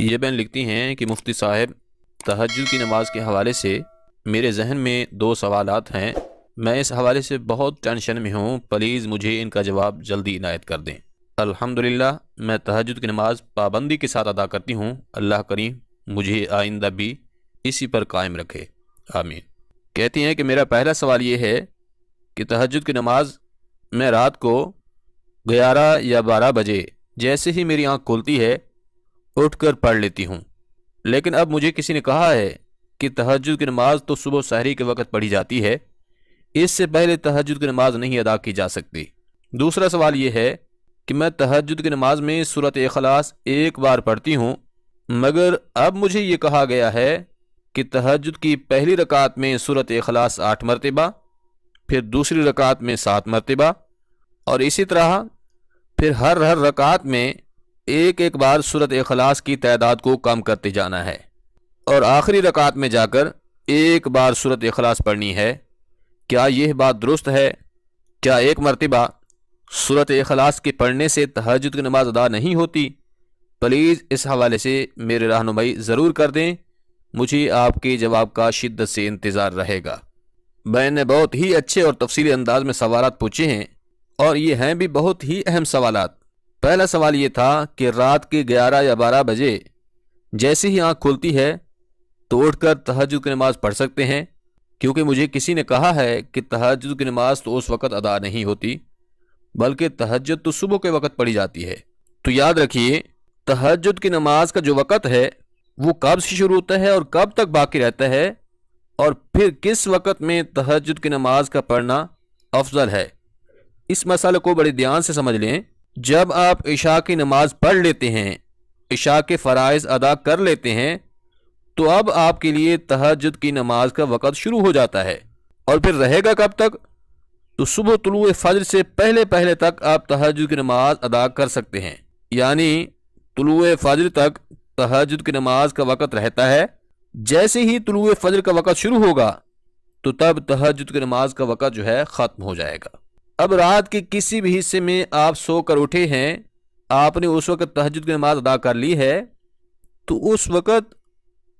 یہ بہن لکھتی ہیں کہ مفتی صاحب، تہجد کی نماز کے حوالے سے میرے ذہن میں 2 سوالات ہیں۔ میں اس حوالے سے بہت ٹینشن میں ہوں، پلیز مجھے ان کا جواب جلدی عنایت کر دیں۔ الحمدللہ میں تہجد کی نماز پابندی کے ساتھ ادا کرتی ہوں۔ اللہ کریم مجھے آئندہ بھی اسی پر قائم رکھے، آمین۔ کہتی ہیں کہ میرا پہلا سوال یہ ہے کہ تہجد کی نماز میں رات کو 11 یا 12 بجے جیسے ہی میری آنکھ کھلتی ہے اٹھ کر پڑھ لیتی ہوں، لیکن اب مجھے کسی نے کہا ہے کہ تہجد کی نماز تو صبح سحری کے وقت پڑھی جاتی ہے، اس سے پہلے تہجد کی نماز نہیں ادا کی جا سکتی۔ دوسرا سوال یہ ہے کہ میں تہجد کی نماز میں سورۃ اخلاص 1 بار پڑھتی ہوں، مگر اب مجھے یہ کہا گیا ہے کہ تہجد کی پہلی رکعت میں سورۃ اخلاص 8 مرتبہ، پھر دوسری رکعت میں 7 مرتبہ، اور اسی طرح پھر ہر رکعت میں ایک بار سورۃ اخلاص کی تعداد کو کم کرتے جانا ہے، اور آخری رکعت میں جا کر 1 بار سورۃ اخلاص پڑھنی ہے۔ کیا یہ بات درست ہے؟ کیا 1 مرتبہ سورۃ اخلاص کے پڑھنے سے تہجد کی نماز ادا نہیں ہوتی؟ پلیز اس حوالے سے میرے رہنمائی ضرور کر دیں، مجھے آپ کے جواب کا شدت سے انتظار رہے گا۔ میں نے بہت ہی اچھے اور تفصیلی انداز میں سوالات پوچھے ہیں، اور یہ ہیں بھی بہت ہی اہم سوالات۔ پہلا سوال یہ تھا کہ رات کے 11 یا 12 بجے جیسے ہی آنکھ کھلتی ہے تو اٹھ کر تہجد کی نماز پڑھ سکتے ہیں، کیونکہ مجھے کسی نے کہا ہے کہ تہجد کی نماز تو اس وقت ادا نہیں ہوتی، بلکہ تہجد تو صبح کے وقت پڑھی جاتی ہے۔ تو یاد رکھیے، تہجد کی نماز کا جو وقت ہے وہ کب سے شروع ہوتا ہے اور کب تک باقی رہتا ہے، اور پھر کس وقت میں تہجد کی نماز کا پڑھنا افضل ہے، اس مسئلے کو بڑے دھیان سے سمجھ لیں۔ جب آپ عشاء کی نماز پڑھ لیتے ہیں، عشاء کے فرائض ادا کر لیتے ہیں، تو اب آپ کے لیے تہجد کی نماز کا وقت شروع ہو جاتا ہے، اور پھر رہے گا کب تک؟ تو صبح طلوع فجر سے پہلے تک آپ تہجد کی نماز ادا کر سکتے ہیں، یعنی طلوع فجر تک تہجد کی نماز کا وقت رہتا ہے۔ جیسے ہی طلوع فجر کا وقت شروع ہوگا تو تب تہجد کی نماز کا وقت جو ہے ختم ہو جائے گا۔ اب رات کے کسی بھی حصے میں آپ سو کر اٹھے ہیں، آپ نے اس وقت تہجد کی نماز ادا کر لی ہے، تو اس وقت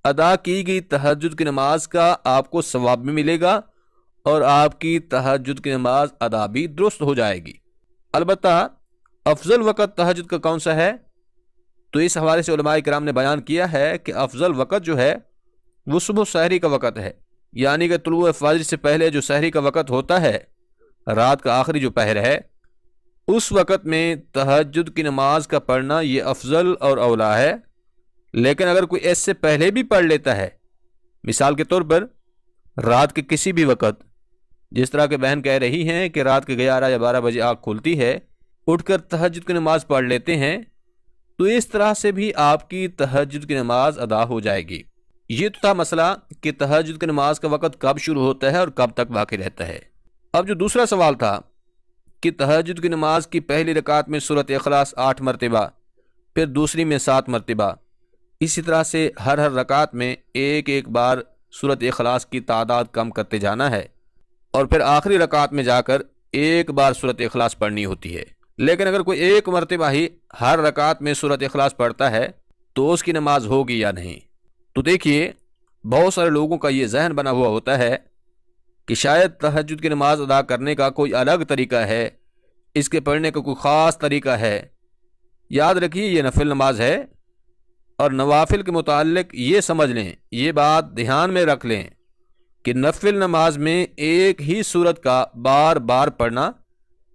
ادا کی گئی تہجد کی نماز کا آپ کو ثواب بھی ملے گا، اور آپ کی تہجد کی نماز ادا بھی درست ہو جائے گی۔ البتہ افضل وقت تہجد کا کون سا ہے؟ تو اس حوالے سے علماء کرام نے بیان کیا ہے کہ افضل وقت جو ہے وہ صبح سحری کا وقت ہے، یعنی کہ طلوع فجر سے پہلے جو سحری کا وقت ہوتا ہے، رات کا آخری جو پہر ہے، اس وقت میں تہجد کی نماز کا پڑھنا یہ افضل اور اولا ہے۔ لیکن اگر کوئی اس سے پہلے بھی پڑھ لیتا ہے، مثال کے طور پر رات کے کسی بھی وقت، جس طرح کہ بہن کہہ رہی ہیں کہ رات کے 11 یا 12 بجے آنکھ کھلتی ہے، اٹھ کر تہجد کی نماز پڑھ لیتے ہیں، تو اس طرح سے بھی آپ کی تہجد کی نماز ادا ہو جائے گی۔ یہ تو تھا مسئلہ کہ تہجد کی نماز کا وقت کب شروع ہوتا ہے اور کب تک باقی رہتا ہے۔ اب جو دوسرا سوال تھا کہ تہجد کی نماز کی پہلی رکعت میں سورۃ اخلاص 8 مرتبہ، پھر دوسری میں 7 مرتبہ، اسی طرح سے ہر رکعت میں ایک بار سورۃ اخلاص کی تعداد کم کرتے جانا ہے، اور پھر آخری رکعت میں جا کر 1 بار سورۃ اخلاص پڑھنی ہوتی ہے۔ لیکن اگر کوئی 1 مرتبہ ہی ہر رکعت میں سورۃ اخلاص پڑھتا ہے تو اس کی نماز ہوگی یا نہیں؟ تو دیکھیے، بہت سارے لوگوں کا یہ ذہن بنا ہوا ہوتا ہے کہ شاید تہجد کی نماز ادا کرنے کا کوئی الگ طریقہ ہے، اس کے پڑھنے کا کوئی خاص طریقہ ہے۔ یاد رکھیے، یہ نفل نماز ہے، اور نوافل کے متعلق یہ سمجھ لیں، یہ بات دھیان میں رکھ لیں کہ نفل نماز میں ایک ہی سورت کا بار بار پڑھنا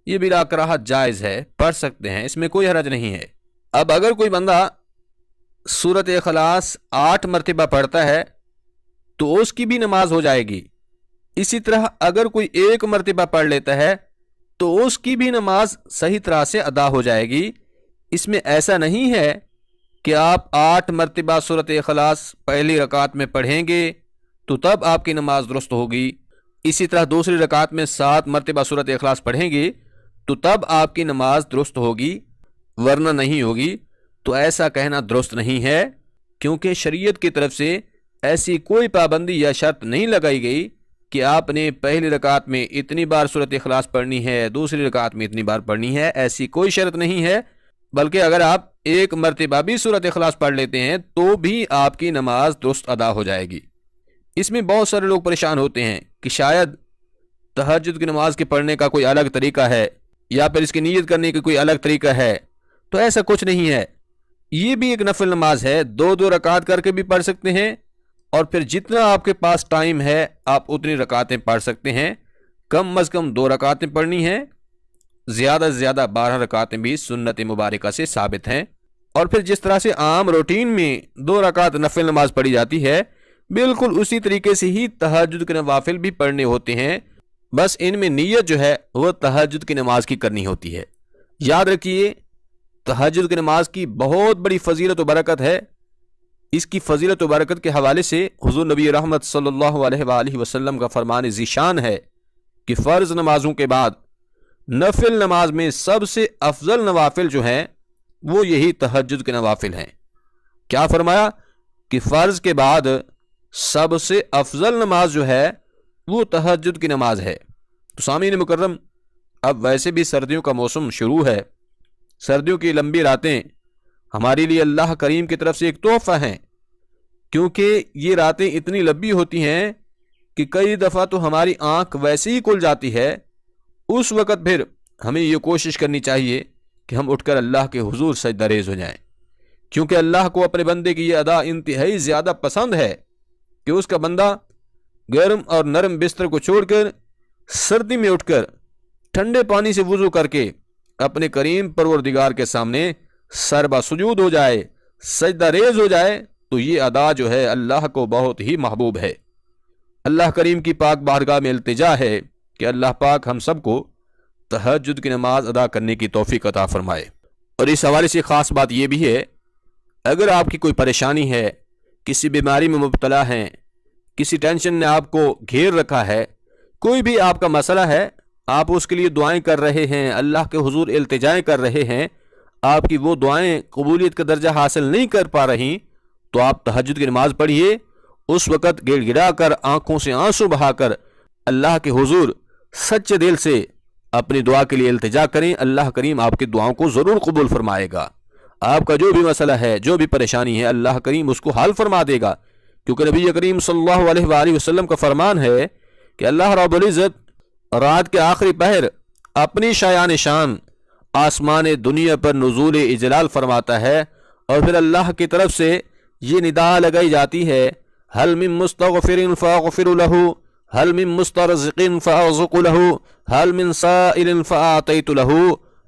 یہ بلا کراہت جائز ہے، پڑھ سکتے ہیں، اس میں کوئی حرج نہیں ہے۔ اب اگر کوئی بندہ سورۃ اخلاص 8 مرتبہ پڑھتا ہے تو اس کی بھی نماز ہو جائے گی۔ اسی طرح اگر کوئی 1 مرتبہ پڑھ لیتا ہے تو اس کی بھی نماز صحیح طرح سے ادا ہو جائے گی۔ اس میں ایسا نہیں ہے کہ آپ 8 مرتبہ سورۃ اخلاص پہلی رکعت میں پڑھیں گے تو تب آپ کی نماز درست ہوگی، اسی طرح دوسری رکعت میں 7 مرتبہ سورۃ اخلاص پڑھیں گے تو تب آپ کی نماز درست ہوگی، ورنہ نہیں ہوگی۔ تو ایسا کہنا درست نہیں ہے، کیونکہ شریعت کی طرف سے ایسی کوئی پابندی یا شرط نہیں لگائی گئی کہ آپ نے پہلی رکعت میں اتنی بار سورۃ اخلاص پڑھنی ہے، دوسری رکعت میں اتنی بار پڑھنی ہے، ایسی کوئی شرط نہیں ہے۔ بلکہ اگر آپ ایک مرتبہ بھی سورۃ اخلاص پڑھ لیتے ہیں تو بھی آپ کی نماز درست ادا ہو جائے گی۔ اس میں بہت سارے لوگ پریشان ہوتے ہیں کہ شاید تہجد کی نماز کے پڑھنے کا کوئی الگ طریقہ ہے یا پھر اس کی نیت کرنے کا کوئی الگ طریقہ ہے، تو ایسا کچھ نہیں ہے۔ یہ بھی ایک نفل نماز ہے، 2 رکعت کر کے بھی پڑھ سکتے ہیں، اور پھر جتنا آپ کے پاس ٹائم ہے آپ اتنی رکعتیں پڑھ سکتے ہیں۔ کم از کم 2 رکعتیں پڑھنی ہیں، زیادہ سے زیادہ 12 رکعتیں بھی سنت مبارکہ سے ثابت ہیں۔ اور پھر جس طرح سے عام روٹین میں 2 رکعت نفل نماز پڑھی جاتی ہے، بالکل اسی طریقے سے ہی تہجد کے نوافل بھی پڑھنے ہوتے ہیں، بس ان میں نیت جو ہے وہ تہجد کی نماز کی کرنی ہوتی ہے۔ یاد رکھیے، تہجد کی نماز کی بہت بڑی فضیلت و برکت ہے۔ اس کی فضیلت و برکت کے حوالے سے حضور نبی رحمت صلی اللہ علیہ وآلہ وسلم کا فرمان ذیشان ہے کہ فرض نمازوں کے بعد نفل نماز میں سب سے افضل نوافل جو ہیں وہ یہی تہجد کے نوافل ہیں۔ کیا فرمایا کہ فرض کے بعد سب سے افضل نماز جو ہے وہ تہجد کی نماز ہے۔ تو سامعین مکرم، اب ویسے بھی سردیوں کا موسم شروع ہے۔ سردیوں کی لمبی راتیں ہمارے لیے اللہ کریم کی طرف سے ایک تحفہ ہیں، کیونکہ یہ راتیں اتنی لمبی ہوتی ہیں کہ کئی دفعہ تو ہماری آنکھ ویسے ہی کھل جاتی ہے۔ اس وقت پھر ہمیں یہ کوشش کرنی چاہیے کہ ہم اٹھ کر اللہ کے حضور سجدہ ریز ہو جائیں، کیونکہ اللہ کو اپنے بندے کی یہ ادا انتہائی زیادہ پسند ہے کہ اس کا بندہ گرم اور نرم بستر کو چھوڑ کر سردی میں اٹھ کر ٹھنڈے پانی سے وضو کر کے اپنے کریم پروردگار کے سامنے سربا سجود ہو جائے، سجدہ ریز ہو جائے، تو یہ ادا جو ہے اللہ کو بہت ہی محبوب ہے۔ اللہ کریم کی پاک بارگاہ میں التجا ہے کہ اللہ پاک ہم سب کو تہجد کی نماز ادا کرنے کی توفیق عطا فرمائے۔ اور اس حوالے سے خاص بات یہ بھی ہے، اگر آپ کی کوئی پریشانی ہے، کسی بیماری میں مبتلا ہیں، کسی ٹینشن نے آپ کو گھیر رکھا ہے، کوئی بھی آپ کا مسئلہ ہے، آپ اس کے لیے دعائیں کر رہے ہیں، اللہ کے حضور التجائیں کر رہے ہیں، آپ کی وہ دعائیں قبولیت کا درجہ حاصل نہیں کر پا رہی، تو آپ تہجد کی نماز پڑھیے۔ اس وقت گڑ گڑا کر، آنکھوں سے آنسو بہا کر اللہ کے حضور سچے دل سے اپنی دعا کے لیے التجا کریں۔ اللہ کریم آپ کی دعاؤں کو ضرور قبول فرمائے گا۔ آپ کا جو بھی مسئلہ ہے، جو بھی پریشانی ہے، اللہ کریم اس کو حل فرما دے گا، کیونکہ نبی کریم صلی اللہ علیہ وآلہ وسلم کا فرمان ہے کہ اللہ رب العزت رات کے آخری پہر اپنی شایان شان آسمان دنیا پر نزول اجلال فرماتا ہے، اور پھر اللہ کی طرف سے یہ ندا لگائی جاتی ہے، حل من مستغفر فاغفر له، حل من مسترزق فارزق له، حل من سائل فاعطیت له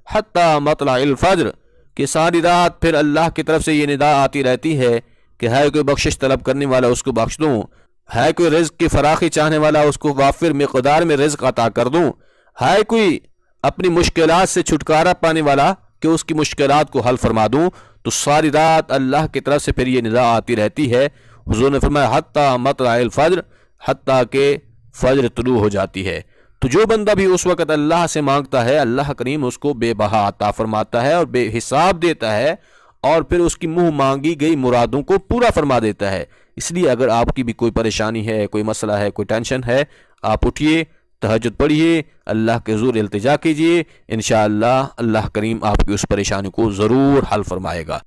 حتی مطلع الفجر، کہ ساری رات پھر اللہ کی طرف سے یہ ندا آتی رہتی ہے کہ ہے کوئی بخشش طلب کرنے والا اس کو بخش دوں، ہے کوئی رزق کی فراخی چاہنے والا اس کو وافر مقدار میں رزق عطا کر دوں، ہے کوئی اپنی مشکلات سے چھٹکارا پانے والا کہ اس کی مشکلات کو حل فرما دوں۔ تو ساری رات اللہ کی طرف سے پھر یہ ندا آتی رہتی ہے۔ حضور نے فرمایا حتی مطلع الفجر، حتیٰ کہ فجر طلوع ہو جاتی ہے۔ تو جو بندہ بھی اس وقت اللہ سے مانگتا ہے، اللہ کریم اس کو بے بہا عطا فرماتا ہے اور بے حساب دیتا ہے، اور پھر اس کی منہ مانگی گئی مرادوں کو پورا فرما دیتا ہے۔ اس لیے اگر آپ کی بھی کوئی پریشانی ہے، کوئی مسئلہ ہے، کوئی ٹینشن ہے، آپ اٹھیے، تہجد پڑھیے، اللہ کے حضور التجا کیجیے، انشاءاللہ اللہ کریم آپ کی اس پریشانی کو ضرور حل فرمائے گا۔